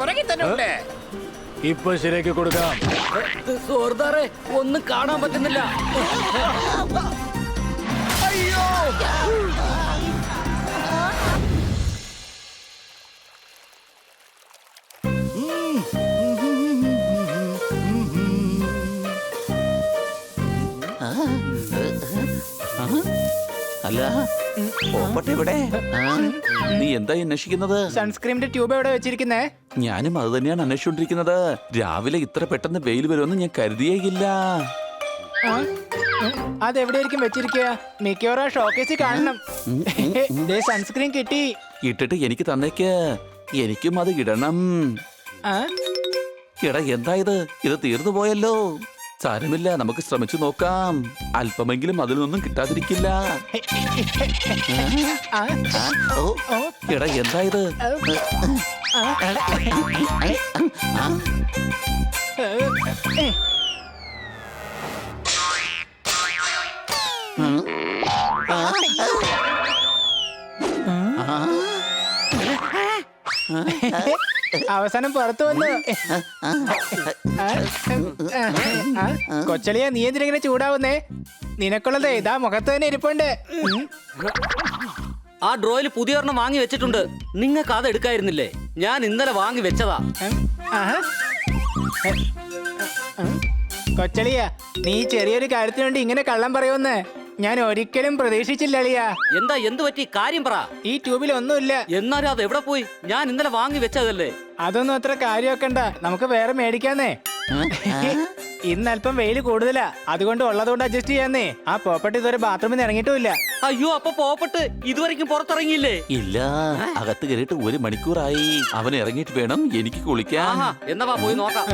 പുറകിൽ തന്നെ ഉണ്ട്. ഇപ്പൊ ശരിയാക്കി കൊടുക്കാം. സോർദാറെ ഒന്നും കാണാൻ പറ്റുന്നില്ല. അയ്യോ അല്ല പോപ്പട്ടെ ഇവിടെ. നീ എന്താ അന്വേഷിക്കുന്നത്? സൺസ്ക്രീമിന്റെ ട്യൂബ് എവിടെ വെച്ചിരിക്കുന്നേ? ഞാനും അത് തന്നെയാണ് അന്വേഷിച്ചോണ്ടിരിക്കുന്നത്. രാവിലെ ഇത്ര പെട്ടെന്ന് വെയിൽ വരുമെന്ന് ഞാൻ കരുതിയേയില്ല. അതെവിടെയായിരിക്കും വെച്ചിരിക്കുക? മിക്കവാറും ഷോക്കേസിൽ കാണണം. സൺസ്ക്രീൻ കിട്ടി. ഇട്ടിട്ട് എനിക്ക് തന്നേക്ക്. എനിക്കും അത് ഇടണം. എടാ എന്താ ഇത് തീർന്നു പോയല്ലോ. സാരമില്ല, നമുക്ക് ശ്രമിച്ചു നോക്കാം. അല്പമെങ്കിലും അതിൽ നിന്നും കിട്ടാതിരിക്കില്ല. എടാ എന്താ ഇത്? അവസാനം പുറത്തു വന്നു. കൊച്ചളിയ, നീ എന്തിനെ ചൂടാവുന്നേ? നിനക്കുള്ളത് ഇതാ മുഖത്ത് തന്നെ ഇരിപ്പുണ്ട്. ആ ഡ്രോയിൽ പുതിയ ഒരെണ്ണം വാങ്ങി വെച്ചിട്ടുണ്ട്. നിങ്ങൾക്ക് അത് എടുക്കായിരുന്നില്ലേ? ഞാൻ ഇന്നലെ വാങ്ങി വെച്ചതാ. കൊച്ചളിയ, നീ ചെറിയൊരു കാര്യത്തിന് വേണ്ടി ഇങ്ങനെ കള്ളം പറയുമെന്ന് ഞാൻ ഒരിക്കലും പ്രതീക്ഷിച്ചില്ല അളിയ. എന്താ, എന്ത് പറ്റി? കാര്യം പറ. ഈ ട്യൂബിൽ ഒന്നുമില്ല. എന്നാലും അത് എവിടെ പോയി? ഞാൻ ഇന്നലെ വാങ്ങി വെച്ചതല്ലേ. അതൊന്നും അത്ര കാര്യമാക്കണ്ട, നമുക്ക് വേറെ മേടിക്കാന്നേ. ഇന്ന് അല്പം വെയിൽ കൂടുതലാ, അതുകൊണ്ട് ഉള്ളതുകൊണ്ട് അഡ്ജസ്റ്റ് ചെയ്യാന്നേ. ആ പോപ്പട്ട് ഇതുവരെ ബാത്റൂമിൽ നിന്ന് ഇറങ്ങിയിട്ടുമില്ല. അയ്യോ, അപ്പൊ പോപ്പട്ട് ഇതുവരെയ്ക്കും പുറത്തിറങ്ങിയില്ലേ? ഇല്ല, അകത്ത് കയറിയിട്ട് 1 മണിക്കൂറായി. അവൻ ഇറങ്ങിയിട്ട് വേണം എനിക്ക് കുളിക്കാൻ. എന്നാ പോയി നോക്കാം.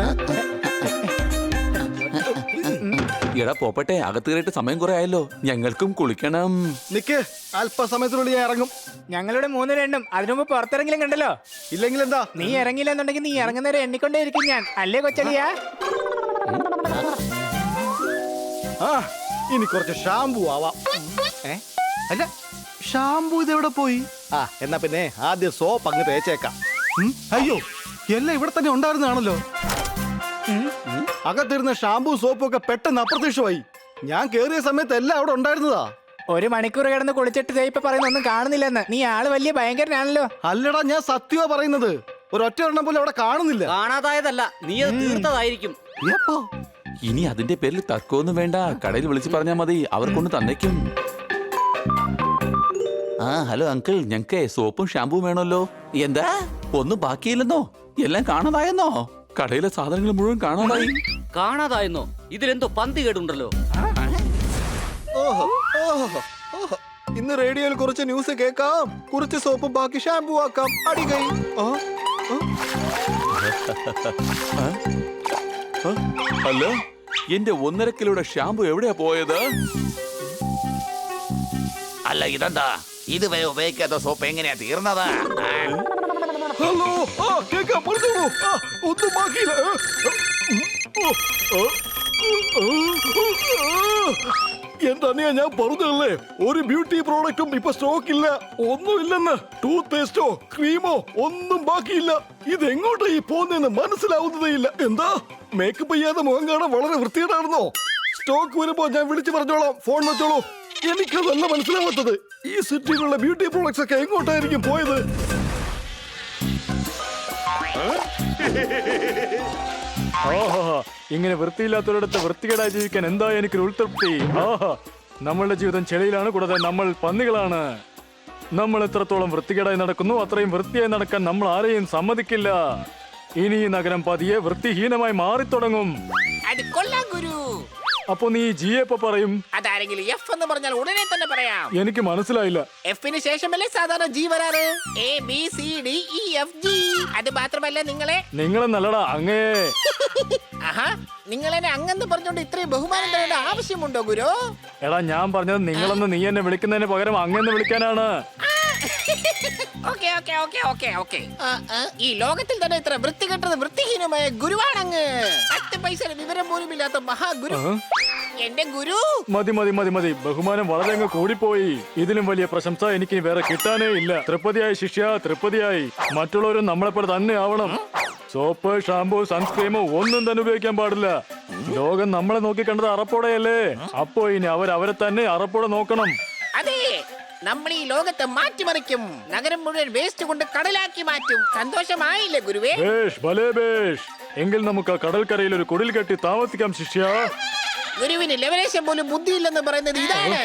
എടാ പോപ്പട്ടെ, അകത്ത് കയറിയിട്ട് സമയം കുറെ ആയല്ലോ. ഞങ്ങൾക്കും കുളിക്കണം. നിക്ക്, അല്പസമയത്തിനുള്ളിൽ ഞാൻ ഇറങ്ങും. ഞങ്ങളുടെ 3-2 അതിനുമുമ്പ് പുറത്തിറങ്ങിലും കണ്ടല്ലോ. ഇല്ലെങ്കിൽ എന്താ? നീ ഇറങ്ങില്ല എന്നുണ്ടെങ്കിൽ നീ ഇറങ്ങുന്നവരെ എണ്ണിക്കൊണ്ടേ ഇരിക്കും ഞാൻ, അല്ലേ കൊച്ചളിയാ? ആ, ഇനി കുറച്ച് ഷാംപൂ ആവാം. അല്ല, ഷാംപൂ ഇതെവിടെ പോയി? ആ, എന്നാ പിന്നെ ആദ്യം സോപ്പ് അങ്ങ് തേച്ചേക്കാം. അയ്യോ, എല്ലാം ഇവിടെ തന്നെ ഉണ്ടായിരുന്നാണല്ലോ. അകത്തിരുന്ന ഷാംപൂ സോപ്പും ഒക്കെ പെട്ടെന്ന് അപ്രത്യക്ഷമായി. ഞാൻ കേറിയ സമയത്ത് എല്ലാം അവിടെ ഉണ്ടായിരുന്നതാ. 1 മണിക്കൂർ കിടന്ന് കുളിച്ചിട്ട് ദേ ഇപ്പൊ പറയുന്ന ഒന്നും കാണുന്നില്ലെന്ന്. നീ ആള് വലിയ ഭയങ്കരനാണല്ലോ. അല്ലടാ, ഞാൻ സത്യമാ പറയുന്നത്. ഒരൊറ്റ എണ്ണം പോലും അവിടെ കാണുന്നില്ല. കാണാതായതല്ല, നീ അത് തീർത്തതായിരിക്കും. എപ്പോ? ഇനി അതിന്റെ പേരിൽ തർക്കമൊന്നും വേണ്ട. കടയിൽ വിളിച്ചു പറഞ്ഞാൽ മതി, അവർ കൊണ്ട് തന്നേക്കും. ആ ഹലോ അങ്കിൾ, ഞങ്ങക്ക് സോപ്പും ഷാമ്പുവും വേണമല്ലോ. എന്താ, ഒന്നും ബാക്കിയില്ലെന്നോ? എല്ലാം കാണാതായെന്നോ? കടയിലെ സാധനങ്ങൾ മുഴുവൻ കാണാതായി. കാണാതായെന്നോ? ഇതിലെന്തോ പന്തി കേടുണ്ടല്ലോ. ഓഹോ, ഓഹോ, ഓഹോ. ഇന്ന് റേഡിയോയിൽ കുറച്ച് ന്യൂസ് കേൾക്കാം. കുറച്ച് സോപ്പും ബാക്കി ഷാംപൂ ആക്കാം. അടികൈ. അല്ല, എന്റെ 1.5 കിലോയുടെ ഷാമ്പു എവിടെയാ പോയത്? അല്ല ഇതെന്താ, ഇതുവരെ ഉപയോഗിക്കാത്ത സോപ്പ് എങ്ങനെയാ തീർന്നത്? ഹലോ, കേൾക്കാം, പറഞ്ഞോളൂ. ഒന്നും ബാക്കിയില്ല. എന്താ ഞാൻ പറഞ്ഞല്ലേ, ഒരു ബ്യൂട്ടി പ്രോഡക്റ്റും ഇപ്പൊ സ്റ്റോക്ക് ഇല്ല. ഒന്നുമില്ലെന്ന്. ടൂത്ത് പേസ്റ്റോ ക്രീമോ ഒന്നും ബാക്കിയില്ല. ഇതെങ്ങോട്ടാ ഈ പോന്നെന്ന് മനസ്സിലാവുന്നതേ ഇല്ല. എന്താ, മേക്കപ്പ് ചെയ്യാതെ മുഖം കാണാൻ വളരെ വൃത്തികേടായിരുന്നോ? സ്റ്റോക്ക് വരുമ്പോ ഞാൻ വിളിച്ചു പറഞ്ഞോളാം. ഫോൺ വെച്ചോളൂ. എനിക്കതല്ല മനസ്സിലാവാത്തത്. ഈ സിറ്റിയിലുള്ള ബ്യൂട്ടി പ്രോഡക്ട്സ് ഒക്കെ എങ്ങോട്ടായിരിക്കും പോയത്? ഇങ്ങനെ വൃത്തിയില്ലാത്തവരിടത്ത് വൃത്തികേടായി ജീവിക്കാൻ എന്താ എനിക്കൊരു ഉൾതൃപ്തി. നമ്മളുടെ ജീവിതം ചെളിയിലാണ്, കൂടാതെ നമ്മൾ പന്നികളാണ്. നമ്മൾ എത്രത്തോളം വൃത്തികേടായി നടക്കുന്നു അത്രയും വൃത്തിയായി നടക്കാൻ നമ്മൾ ആരെയും സമ്മതിക്കില്ല. ഇനി ഈ നഗരം പതിയെ വൃത്തിഹീനമായി മാറിത്തുടങ്ങും. അപ്പൊ നീ ജി എപ്പോ പറയും? അതാരെങ്കിലും എഫ് എന്ന് പറഞ്ഞാൽ ഉടനെ തന്നെ പറയാം. എനിക്ക് മനസ്സിലായില്ല. എഫിന് ശേഷമല്ലേ സാധാരണ ജി വരാറ്? A B C D E F G. അത് മാത്രമല്ല നിങ്ങളെ നല്ലടാ അങ്ങേ. ആഹാ, നിങ്ങളെന്നെ അങ്ങന്ന് പറഞ്ഞോണ്ട് ഇത്രയും ബഹുമാനം തരേണ്ട ആവശ്യമുണ്ടോ ഗുരു? എടാ, ഞാൻ പറഞ്ഞത് നിങ്ങളെന്ന് നീ എന്നെ വിളിക്കുന്നതിന് പകരം അങ്ങെന്ന് വിളിക്കാനാണ്. ഈ ലോകത്തിൽ തന്നെ ഇത്ര വൃത്തികെട്ടത് വൃത്തിഹീനമായ ഗുരുവാണങ്ങ്. 10 പൈസ വിവരം പോലും ഇല്ലാത്ത മഹാഗുരു. എന്റെ ഗുരു. മതി മതി മതി മതി, ബഹുമാനം വളരെ അങ്ങ് കൂടിപ്പോയി. ഇതിലും വലിയ പ്രശംസ എനിക്ക് വേറെ കിട്ടാനേ ഇല്ല. തൃപ്തിയായി ശിഷ്യ, തൃപ്തിയായി. മറ്റുള്ളവരും നമ്മളെപ്പോലെ തന്നെ ആവണം. സോപ്പ്, ഷാമ്പു, സൺസ്ക്രീമ് ഒന്നും തന്നെ ഉപയോഗിക്കാൻ പാടില്ല. ലോകം നമ്മളെ നോക്കി കണ്ടത് അറപ്പോടെയല്ലേ? അപ്പോ ഇനി അവരെ തന്നെ അറപ്പോടെ നോക്കണം. അതെ, നമ്മൾ ഈ ലോകത്തെ മാറ്റിമറിക്കും. നഗരം മുഴുവൻ വേസ്റ്റ് കൊണ്ട് കടലാക്കി മാറ്റും. സന്തോഷമായില്ലേ ഗുരുവേ? ബേഷ്, ഭലേ ബേഷ്. എങ്കിൽ നമുക്ക് ആ കടൽക്കരയിൽ ഒരു കുടിൽ കെട്ടി താമസിക്കാം ശിഷ്യ. ഗുരുവിന് ലെവലേശം പോലും ബുദ്ധിയില്ലെന്ന് പറയുന്നത് ഇതാണ്.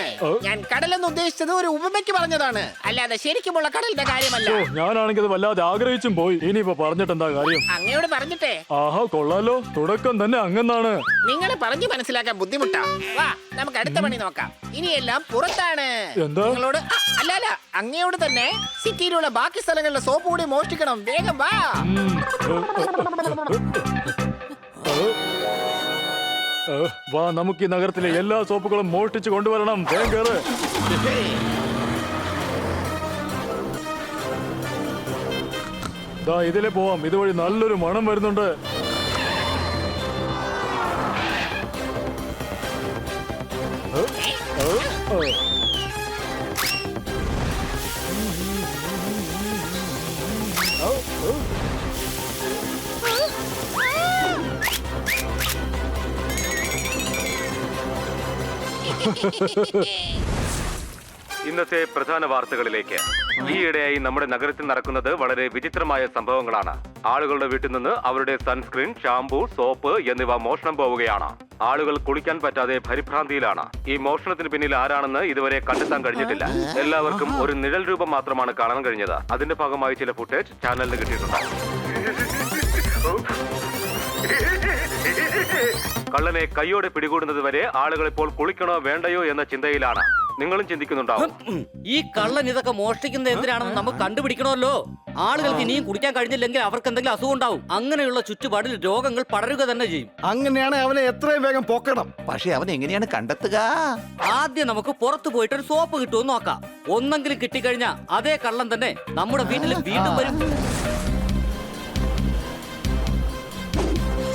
ഞാൻ കടലെന്ന് ഉദ്ദേശിച്ചത് ഒരു ഉപമയ്ക്ക് പറഞ്ഞതാണ്, അല്ലാതെ ശരിക്കുമുള്ള കടലിന്റെ കാര്യമല്ല. ഓ, ഞാനാണെങ്കിൽ അത് വല്ലാതെ ആഗ്രഹിച്ചും പോയി. ഇനിയിപ്പോ പറഞ്ഞിട്ട് എന്താ കാര്യം? അങ്ങയോട് പറഞ്ഞിട്ടേ. ആഹാ, കൊള്ളാലോ. തുടക്കം തന്നെ അങ്ങന്നാണ്. നിങ്ങളെ പറഞ്ഞു മനസ്സിലാക്കാൻ ബുദ്ധിമുട്ടാ. വാ, നമുക്ക് അടുത്ത പണി നോക്കാം. ഇനിയെല്ലാം പുറത്താണ്. എന്താ? നിങ്ങളോട് അല്ല അങ്ങയോട് തന്നെ സിറ്റിയിലുള്ള ബാക്കി സ്ഥലങ്ങളിലെ സോപ്പ് കൂടി മോഷ്ടിക്കണം. വേഗം വാ. വാ, നമുക്ക് ഈ നഗരത്തിലെ എല്ലാ സോപ്പുകളും മോഷ്ടിച്ചു കൊണ്ടുവരണം. വേഗം കേറ്. ദാ ഇതിലെ പോവാം. ഇതുവഴി നല്ലൊരു മണം വരുന്നുണ്ട്. ഇന്നത്തെ പ്രധാന വാർത്തകളിലേക്ക്. ഈയിടെയായി നമ്മുടെ നഗരത്തിൽ നടക്കുന്നത് വളരെ വിചിത്രമായ സംഭവങ്ങളാണ്. ആളുകളുടെ വീട്ടിൽ നിന്ന് അവരുടെ സൺസ്ക്രീൻ, ഷാംപൂ, സോപ്പ് എന്നിവ മോഷണം പോവുകയാണ്. ആളുകൾ കുളിക്കാൻ പറ്റാതെ പരിഭ്രാന്തിയിലാണ്. ഈ മോഷണത്തിന് പിന്നിൽ ആരാണെന്ന് ഇതുവരെ കണ്ടെത്താൻ കഴിഞ്ഞിട്ടില്ല. എല്ലാവർക്കും ഒരു നിഴൽ രൂപം മാത്രമാണ് കാണാൻ കഴിഞ്ഞത്. അതിന്റെ ഭാഗമായി ചില ഫുട്ടേജ് ചാനലിന് കിട്ടിയിട്ടുണ്ട്. കള്ളനെ കൈയോടെ പിടികൂടുന്നത് വരെ ആളുകൾ ഇപ്പോൾ കുളിക്കണോ വേണ്ടയോ എന്ന ചിന്തയിലാണ്. നിങ്ങളും ചിന്തിക്കുന്നുണ്ടാവും, ഈ കള്ളൻ ഇതൊക്കെ മോഷ്ടിക്കുന്നത് എന്തിനാണെന്ന് നമുക്ക് കണ്ടുപിടിക്കണമല്ലോ. ആളുകൾക്ക് ഇനിയും കുടിക്കാൻ കഴിഞ്ഞില്ലെങ്കിൽ അവർക്ക് എന്തെങ്കിലും അസുഖം ഉണ്ടാവും. അങ്ങനെയുള്ള ചുറ്റുപാടിൽ രോഗങ്ങൾ പടരുക തന്നെ ചെയ്യും. അങ്ങനെയാണ് അവനെ എത്രയും വേഗം പൊക്കണം. പക്ഷെ അവൻ എങ്ങനെയാണ് കണ്ടെത്തുക? ആദ്യം നമുക്ക് പുറത്തു പോയിട്ട് ഒരു സോപ്പ് കിട്ടുമെന്ന് നോക്കാം. ഒന്നെങ്കിലും കിട്ടിക്കഴിഞ്ഞാൽ അതേ കള്ളൻ തന്നെ നമ്മുടെ വീട്ടിൽ വീണ്ടും വരും.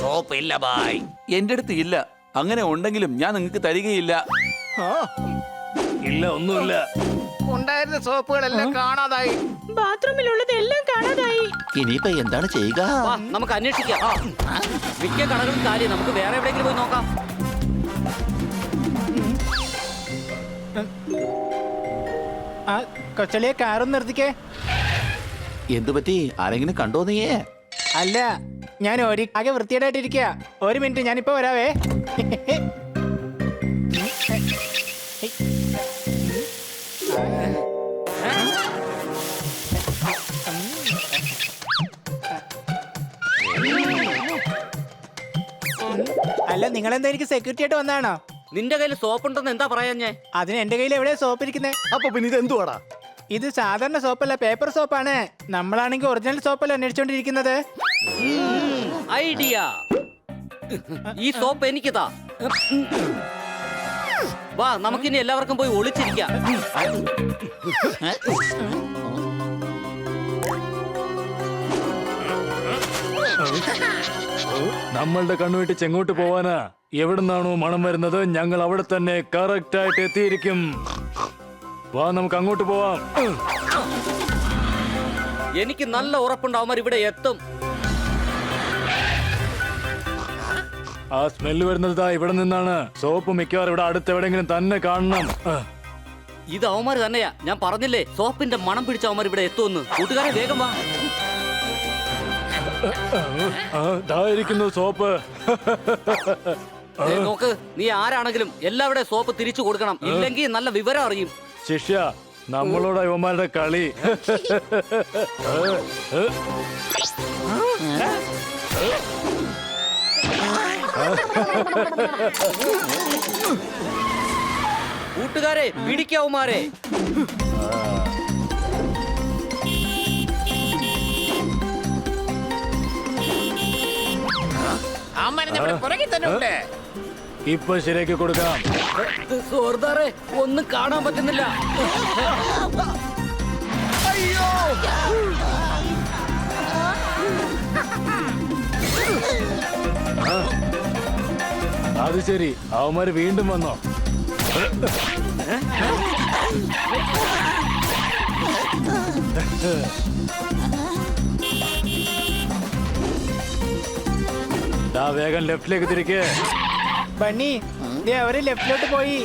സോപ്പ് ഇല്ല ബായ്. എന്റെ അടുത്ത് ഇല്ല. അങ്ങനെ ഉണ്ടെങ്കിലും ഞാൻ നിങ്ങൾക്ക് തരികയില്ല. ഇല്ല, ഒന്നുമില്ല. ഉണ്ടായിരുന്ന സോപ്പുകളെല്ലാം കാണാതായി. ബാത്റൂമിലുള്ളത് എല്ലാം കാണാതായി. ഇനിയിപ്പോ എന്താണ് ചെയ്യുക? വാ, നമുക്ക് അന്വേഷിക്കാം. മിക്ക കടകളും കാര്യം. നമുക്ക് വേറെ എവിടെയെങ്കിലും പോയി നോക്കാം. ആ കൊച്ചളിയെ കാറൊന്ന് നിർത്തിക്കേ. എന്തു പറ്റി? ആരെങ്കിലും കണ്ടോ നീയേ? അല്ല, ഞാൻ ആകെ വൃത്തിയേടായിട്ടിരിക്കുക. ഒരു മിനിറ്റ്, ഞാനിപ്പോ വരാവേ. അല്ല, നിങ്ങളെന്താ എനിക്ക് സെക്യൂരിറ്റി ആയിട്ട് വന്നാണോ? നിന്റെ കയ്യിൽ സോപ്പ് ഉണ്ടെന്ന് എന്താ പറയാ ഞാൻ? അതിന് എന്റെ കയ്യിൽ എവിടെയാ സോപ്പ് ഇരിക്കുന്നത്? അപ്പൊ പിന്നെ ഇത് എന്തുവാടാ? ഇത് സാധാരണ സോപ്പല്ല, പേപ്പർ സോപ്പാണ്. നമ്മളാണെങ്കിൽ ഒറിജിനൽ സോപ്പല്ല അന്വേഷിച്ചോണ്ടിരിക്കുന്നത്. ഐഡിയ. ഈ സോപ്പ് എനിക്കിതാ. വാ, നമുക്കിനി എല്ലാവർക്കും പോയി ഒളിച്ചിരിക്കാം. നമ്മളുടെ കണ്ണുവെട്ടി ചെങ്ങോട്ട് പോവാനാ. എവിടുന്നാണോ മണം വരുന്നത് ഞങ്ങൾ അവിടെ തന്നെ കറക്റ്റ് ആയിട്ട് എത്തിയിരിക്കും. വാ, നമുക്ക് അങ്ങോട്ട് പോവാം. എനിക്ക് നല്ല ഉറപ്പുണ്ടാവുമാർ ഇവിടെ എത്തും. ആ സ്മെല്ല് വരുന്നത് ഇവിടെ നിന്നാണ്. സോപ്പ് മിക്കവാറും ഇവിടെ അടുത്തെവിടെങ്കിലും തന്നെ കാണണം. ഇത് അവന്മാർ തന്നെയാ. ഞാൻ പറഞ്ഞില്ലേ, സോപ്പിന്റെ മണം പിടിച്ച അവന്മാർ ഇവിടെ എത്തുമെന്ന്. കൂട്ടുകാരെ വേഗം വാ. ഇതായിരിക്കുന്നു സോപ്പ്. നോക്ക്, നീ ആരാണെങ്കിലും എല്ലാവരുടെയും സോപ്പ് തിരിച്ചു കൊടുക്കണം. ഇല്ലെങ്കിൽ നല്ല വിവരം അറിയും. ശിഷ്യ, നമ്മളോട് ഇവന്മാരുടെ കളി. കൂട്ടുകാരെ, പിടിക്കവന്മാരെ. പുറകിൽ തന്നെ ഉണ്ട്. ഇപ്പൊ ശരിയാക്കി കൊടുക്കാം. സോർദാറെ, ഒന്നും കാണാൻ പറ്റുന്നില്ല. അയ്യോ, അത് ശരി, അവന്മാര് വീണ്ടും വന്നോ? ദാ വേഗം ലെഫ്റ്റിലേക്ക് തിരിക്കേ. ബണ്ണി ദേ അവര് ലെഫ്റ്റിലോട്ട് പോയി.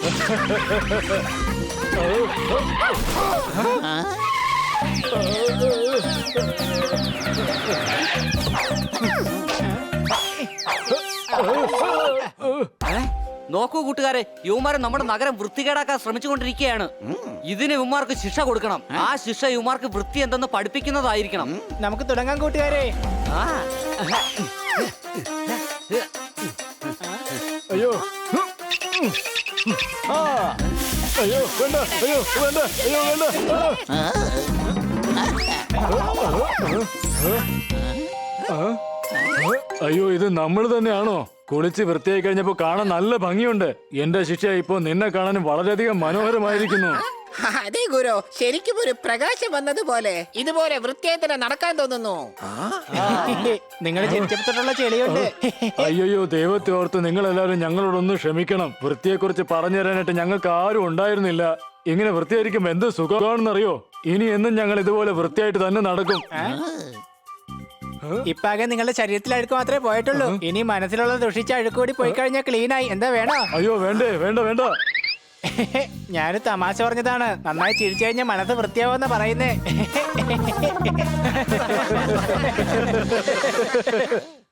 നോക്കൂ കൂട്ടുകാരെ, യുവമാരെ നമ്മുടെ നഗരം വൃത്തികേടാക്കാൻ ശ്രമിച്ചുകൊണ്ടിരിക്കുകയാണ്. ഇതിന് യുവമാർക്ക് ശിക്ഷ കൊടുക്കണം. ആ ശിക്ഷ യുവമാർക്ക് വൃത്തി എന്തെന്ന് പഠിപ്പിക്കുന്നതായിരിക്കണം. നമുക്ക് തുടങ്ങാം കൂട്ടുകാരെ. ആ. അയ്യോ ആ അയ്യോ വേണ്ട, അയ്യോ വേണ്ട, അയ്യോ വേണ്ട. അയ്യോ ഇത് നമ്മൾ തന്നെയാണോ? കുളിച്ച് വൃത്തിയായി കഴിഞ്ഞപ്പോ കാണാൻ നല്ല ഭംഗിയുണ്ട്. എന്റെ ശിക്ഷ ഇപ്പോ നിന്നെ കാണാൻ വളരെയധികം മനോഹരമായിരിക്കുന്നു. അതെ ഗുരു, ശരിക്കും ഒരു പ്രകാശം വന്നതുപോലെ ഇതുപോലെ വൃത്തിയായി തന്നെ നടക്കാൻ തോന്നുന്നു. നിങ്ങൾ ജനിച്ചപ്പോഴുള്ള ചെളിയുണ്ട്. അയ്യോ ദൈവത്തെ ഓർത്ത് നിങ്ങൾ എല്ലാവരും ഞങ്ങളോടൊന്ന് ക്ഷമിക്കണം. വൃത്തിയെക്കുറിച്ച് പറഞ്ഞു തരാനായിട്ട് ഞങ്ങൾക്ക് ആരും ഉണ്ടായിരുന്നില്ല. ഇങ്ങനെ വൃത്തിയായിരിക്കുമ്പോ എന്ത് സുഖമാണെന്നറിയോ? ഇനി എന്നും ഞങ്ങൾ ഇതുപോലെ വൃത്തിയായിട്ട് തന്നെ നടക്കും. ഇപ്പാകെ നിങ്ങളുടെ ശരീരത്തിൽ അഴുക്ക് മാത്രമേ പോയിട്ടുള്ളൂ. ഇനി മനസ്സിലുള്ള ദുഷിച്ച അഴുക്ക് കൂടി പോയി കഴിഞ്ഞാൽ ക്ലീൻ ആയി. എന്താ വേണോ? അയ്യോ വേണ്ടേ, വേണ്ട വേണ്ട. ഞാന് തമാശ പറഞ്ഞതാണ്. നന്നായി ചിരിച്ചു കഴിഞ്ഞാൽ മനസ്സ് വൃത്തിയാവുന്ന പറയുന്നേ.